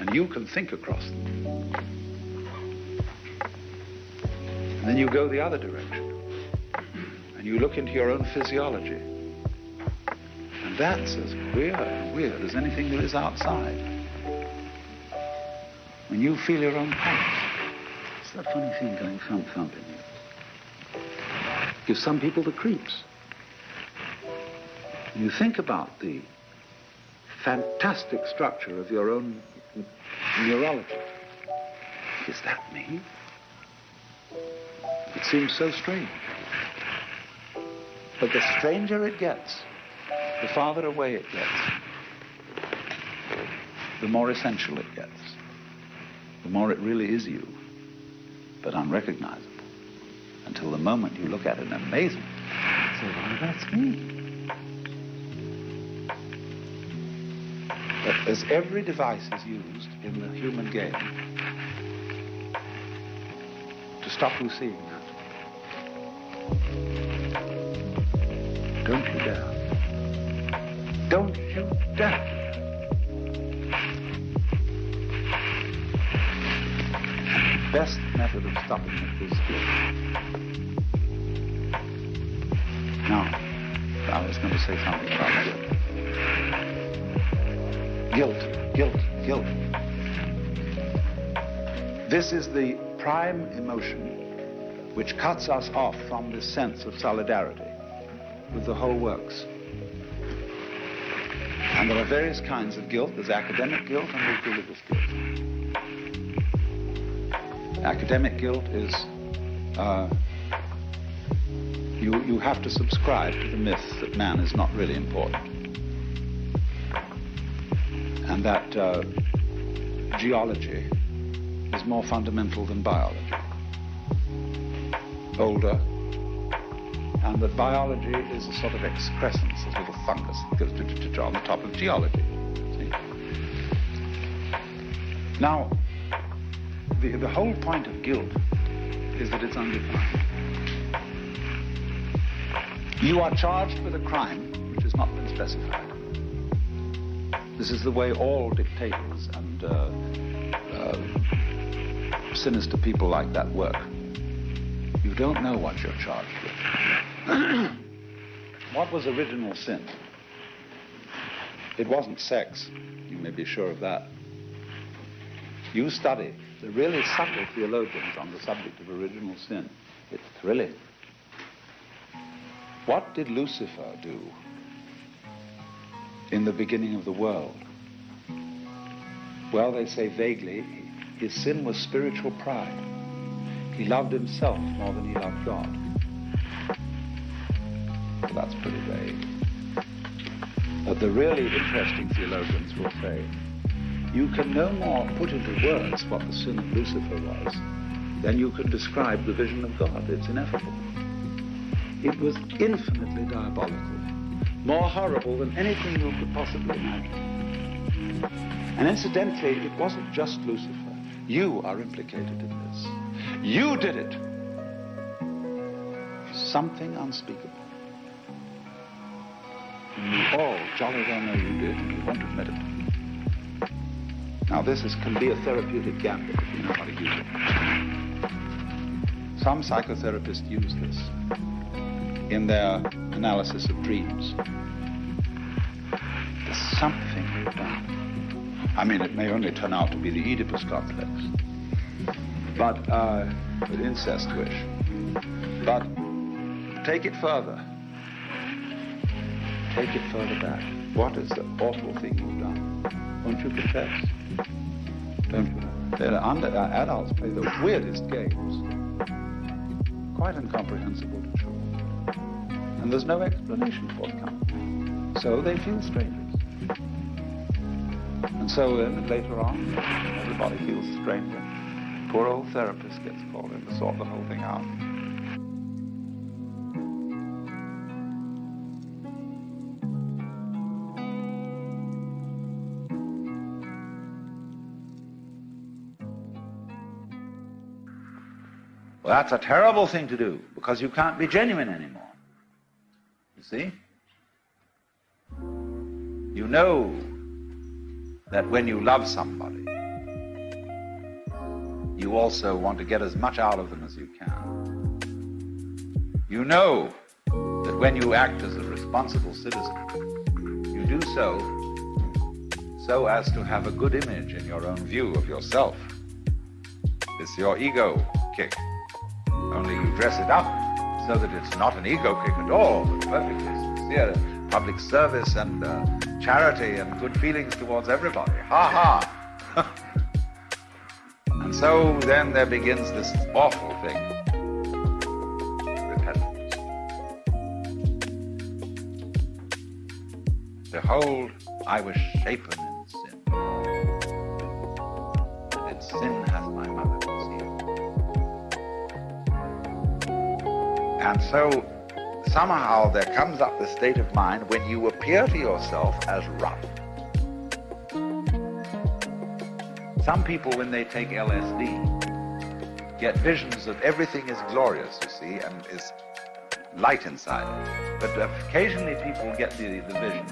And you can think across them. And then you go the other direction. And you look into your own physiology. And that's as weird as anything that is outside. When you feel your own pulse, it's that funny thing going thump thump in you. Gives some people the creeps. And you think about the fantastic structure of your own neurology. Is that me? It seems so strange. But the stranger it gets, the farther away it gets, the more essential it gets, the more it really is you, but unrecognizable, until the moment you look at it and amazement, say, well, that's me. But as every device is used in the human game to stop you seeing that, don't you dare. Don't you dare. And the best method of stopping it is guilt. Now, I was going to say something about guilt. Guilt. This is the prime emotion which cuts us off from this sense of solidarity with the whole works. And there are various kinds of guilt. There's academic guilt and there's religious guilt. Academic guilt is you have to subscribe to the myth that man is not really important. And that geology is more fundamental than biology. Older. And that biology is a sort of excrescence, a little fungus that goes on the top of geology. See? Now, the whole point of guilt is that it's undefined. You are charged with a crime which has not been specified. This is the way all dictators and sinister people like that work. You don't know what you're charged with. What was original sin? It wasn't sex. You may be sure of that. You study the really subtle theologians on the subject of original sin. It's thrilling. What did Lucifer do in the beginning of the world? Well, they say vaguely, his sin was spiritual pride. He loved himself more than he loved God. Well, that's pretty vague. But the really interesting theologians will say, you can no more put into words what the sin of Lucifer was than you can describe the vision of God. It's ineffable. It was infinitely diabolical. More horrible than anything you could possibly imagine. And incidentally, it wasn't just Lucifer. You are implicated in this. You did it. Something unspeakable. And you all jolly well know you did, and you won't admit it. Now this can be a therapeutic gambit if you know how to use it. Some psychotherapists use this in their analysis of dreams. There's something you've done. I mean, it may only turn out to be the Oedipus complex, but with incest wish. But take it further. Take it further back. What is the awful thing you've done? Won't you confess? Don't you? Adults play the weirdest games. Quite incomprehensible to children. And there's no explanation forthcoming. So they feel strangers. And so then, later on, everybody feels a stranger. Poor old therapist gets called in to sort the whole thing out. Well, that's a terrible thing to do, because you can't be genuine anymore. You see? You know that when you love somebody, you also want to get as much out of them as you can. You know that when you act as a responsible citizen, you do so as to have a good image in your own view of yourself. It's your ego kick. Only you dress it up so that it's not an ego kick at all, but perfectly sincere public service and charity and good feelings towards everybody. Ha ha! And so then there begins this awful thing, repentance. Behold, I was shapen in sin, and in sin hath my mother conceived. And so somehow there comes up this state of mind when you appear to yourself as rough. Some people, when they take LSD, get visions of everything is glorious, you see, and is light inside. But occasionally people get the vision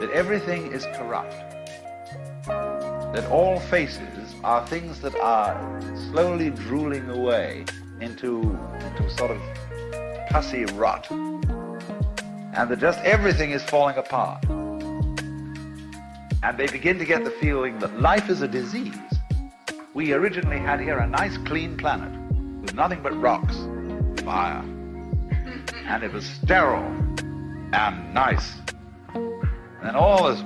that everything is corrupt, that all faces are things that are slowly drooling away into sort of pussy rot, and that just everything is falling apart. And they begin to get the feeling that life is a disease. We originally had here a nice clean planet with nothing but rocks, fire, and it was sterile and nice. And then all this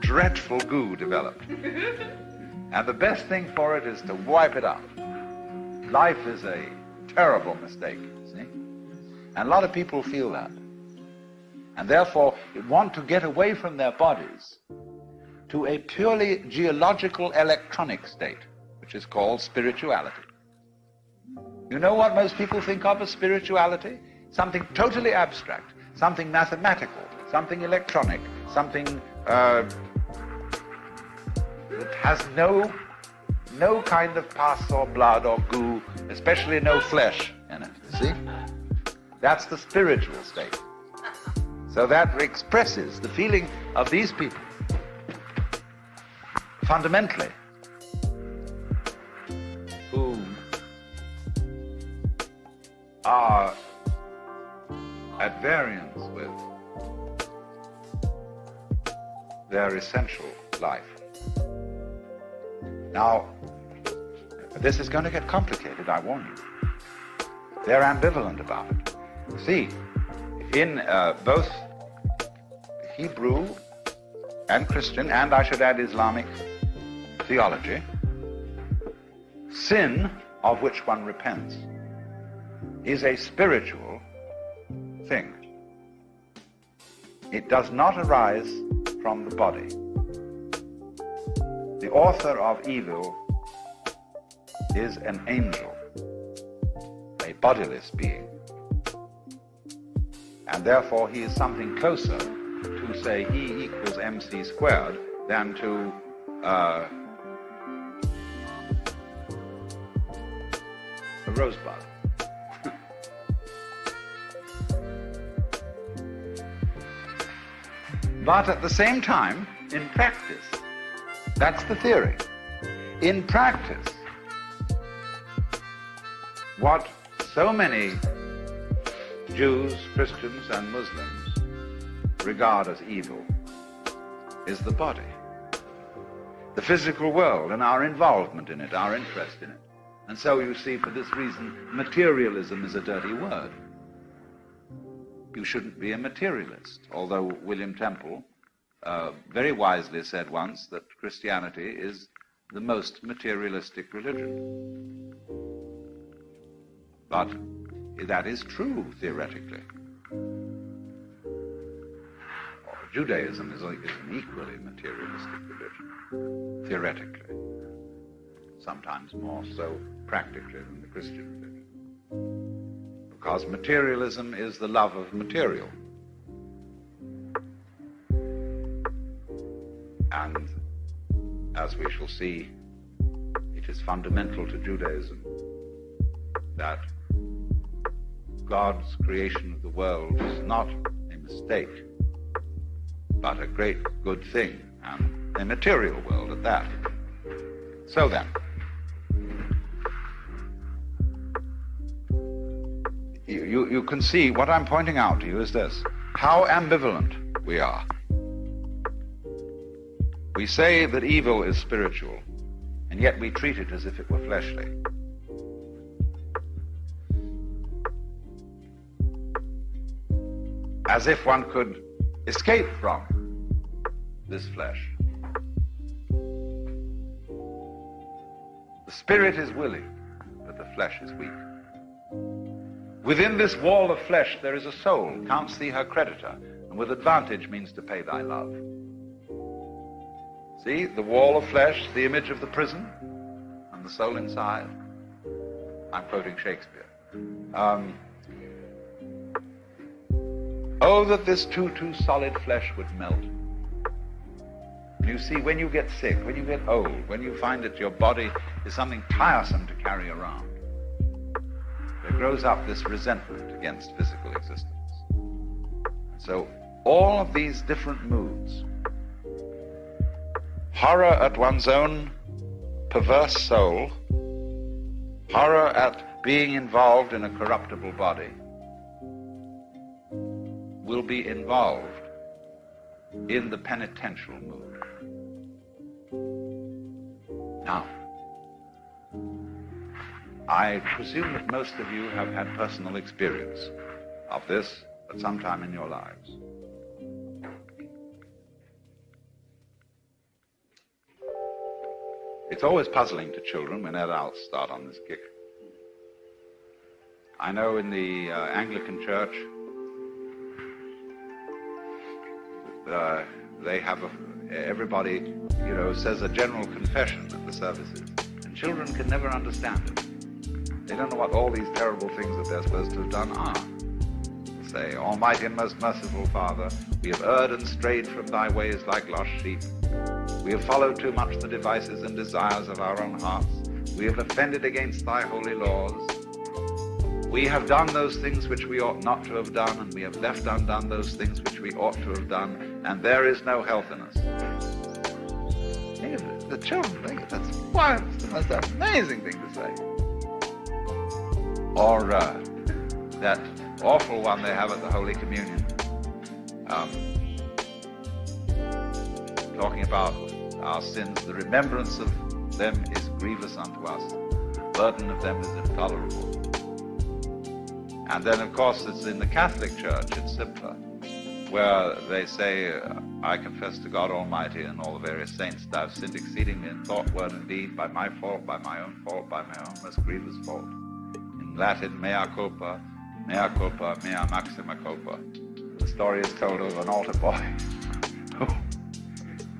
dreadful goo developed. And the best thing for it is to wipe it out. Life is a terrible mistake, see? And a lot of people feel that. And therefore want to get away from their bodies to a purely geological electronic state, which is called spirituality. You know what most people think of as spirituality? Something totally abstract, something mathematical, something electronic, something that has no kind of pus or blood or goo, especially no flesh in it, you see? That's the spiritual state. So that expresses the feeling of these people. Fundamentally, who are at variance with their essential life. Now, this is going to get complicated, I warn you. They're ambivalent about it. See, in both Hebrew and Christian, and I should add Islamic theology, sin, of which one repents, is a spiritual thing. It does not arise from the body. The author of evil is an angel, a bodiless being. And therefore he is something closer to, say, E equals mc squared than to a rosebud. But at the same time, in practice, that's the theory. In practice, what so many Jews, Christians, and Muslims regard as evil is the body, the physical world, and our involvement in it, our interest in it. And so you see, for this reason, materialism is a dirty word. You shouldn't be a materialist, although William Temple very wisely said once that Christianity is the most materialistic religion. But that is true, theoretically. Judaism is an equally materialistic religion, theoretically, sometimes more so practically than the Christian religion. Because materialism is the love of material. And as we shall see, it is fundamental to Judaism that God's creation of the world is not a mistake, but a great good thing, and a material world at that. So then, you can see what I'm pointing out to you is this: how ambivalent we are. We say that evil is spiritual, and yet we treat it as if it were fleshly. As if one could escape from this flesh. The spirit is willing, but the flesh is weak. Within this wall of flesh there is a soul, counts thee her creditor, and with advantage means to pay thy love. See, the wall of flesh, the image of the prison, and the soul inside. I'm quoting Shakespeare. Oh, that this too solid flesh would melt. You see, when you get sick, when you get old, when you find that your body is something tiresome to carry around, there grows up this resentment against physical existence. So all of these different moods, horror at one's own perverse soul, horror at being involved in a corruptible body, will be involved in the penitential mood. Now, I presume that most of you have had personal experience of this at some time in your lives. It's always puzzling to children when adults start on this kick. I know in the Anglican Church, they have everybody, says a general confession at the services, and children can never understand it. They don't know what all these terrible things that they're supposed to have done are. They say, Almighty and most merciful Father, we have erred and strayed from thy ways like lost sheep. We have followed too much the devices and desires of our own hearts. We have offended against thy holy laws. We have done those things which we ought not to have done, and we have left undone those things which we ought to have done, and there is no health in us. The children think that's why it's the most amazing thing to say. Or that awful one they have at the Holy Communion, talking about our sins. The remembrance of them is grievous unto us. The burden of them is intolerable. And then, of course, it's in the Catholic Church, it's simpler, where they say, I confess to God Almighty and all the various saints that I've sinned exceedingly in thought, word, and deed, by my fault, by my own fault, by my own most grievous fault. In Latin, mea culpa, mea maxima culpa. The story is told of an altar boy who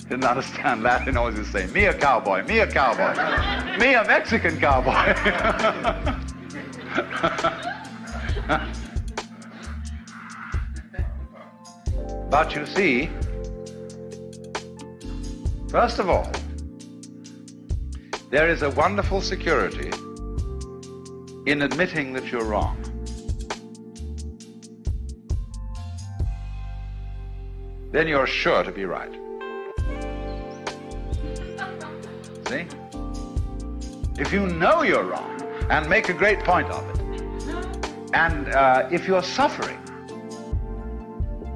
didn't understand Latin, always used to say, me a cowboy, me a cowboy, me a Mexican cowboy. But you see, first of all, there is a wonderful security in admitting that you're wrong. Then you're sure to be right. See? If you know you're wrong and make a great point of it, and if you're suffering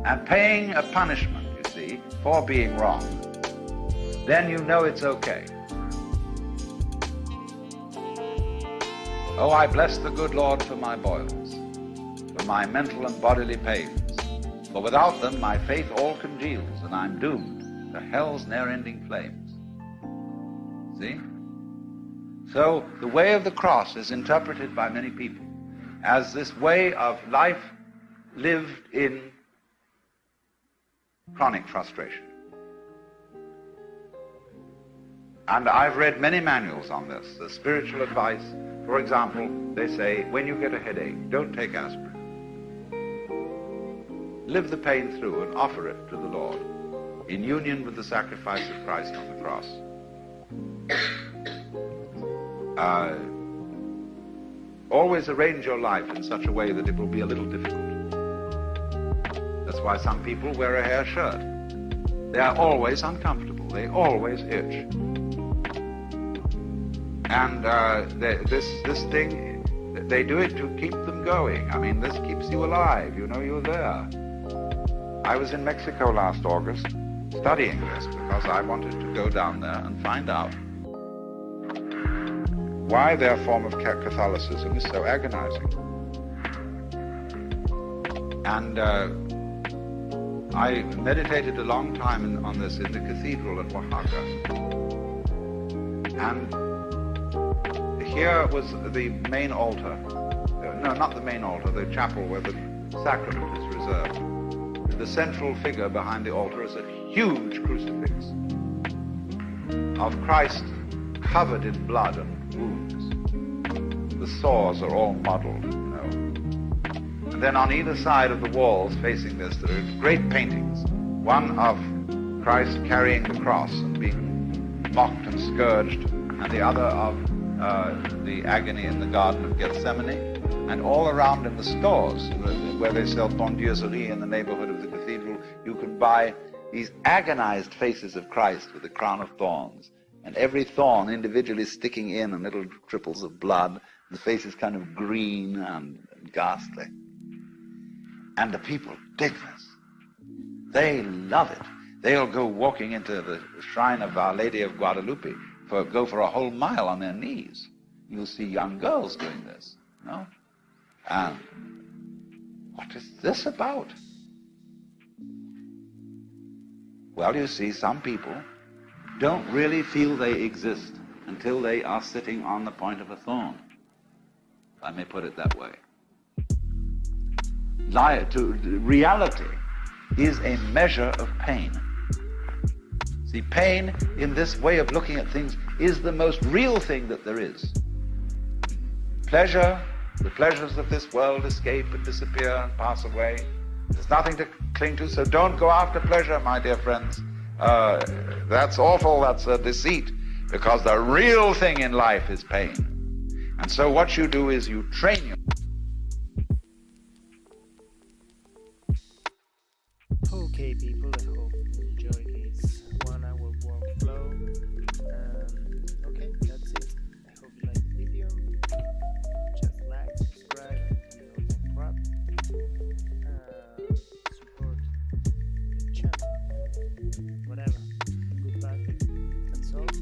and paying a punishment, you see, for being wrong, then you know it's okay. Oh, I bless the good Lord for my boils, for my mental and bodily pains, for without them my faith all congeals, and I'm doomed to hell's ne'er-ending flames. See? So the way of the cross is interpreted by many people as this way of life lived in chronic frustration. And I've read many manuals on this. The spiritual advice, for example, they say, when you get a headache, don't take aspirin. Live the pain through and offer it to the Lord in union with the sacrifice of Christ on the cross. Always arrange your life in such a way that it will be a little difficult. That's why some people wear a hair shirt. They are always uncomfortable. They always itch. And this thing, they do it to keep them going. I mean, this keeps you alive. You know you're there. I was in Mexico last August studying this because I wanted to go down there and find out why their form of Catholicism is so agonizing. And I meditated a long time on this in the cathedral at Oaxaca. And here was the main altar. No, not the main altar, the chapel where the sacrament is reserved. The central figure behind the altar is a huge crucifix of Christ covered in blood and wounds. The sores are all mottled, you know. And then on either side of the walls facing this, there are great paintings. One of Christ carrying the cross and being mocked and scourged, and the other of the agony in the Garden of Gethsemane. And all around in the stores, where they sell bondieuserie in the neighborhood of the cathedral, you can buy these agonized faces of Christ with a crown of thorns. And every thorn individually sticking in and little trickles of blood. The face is kind of green and ghastly. And the people dig this. They love it. They'll go walking into the shrine of Our Lady of Guadalupe, go for a whole mile on their knees. You'll see young girls doing this, you know? And what is this about? Well, you see, some people don't really feel they exist until they are sitting on the point of a thorn. If I may put it that way. Reality is a measure of pain. See, pain in this way of looking at things is the most real thing that there is. Pleasure, the pleasures of this world escape and disappear and pass away. There's nothing to cling to, so don't go after pleasure, my dear friends. That's awful, that's a deceit, because the real thing in life is pain. And so what you do is you train your... Okay, people, I hope you enjoyed this 1 hour workflow. Okay, that's it. I hope you liked the video. Just like, subscribe, and crap. Support the channel. Whatever. Goodbye. That's all.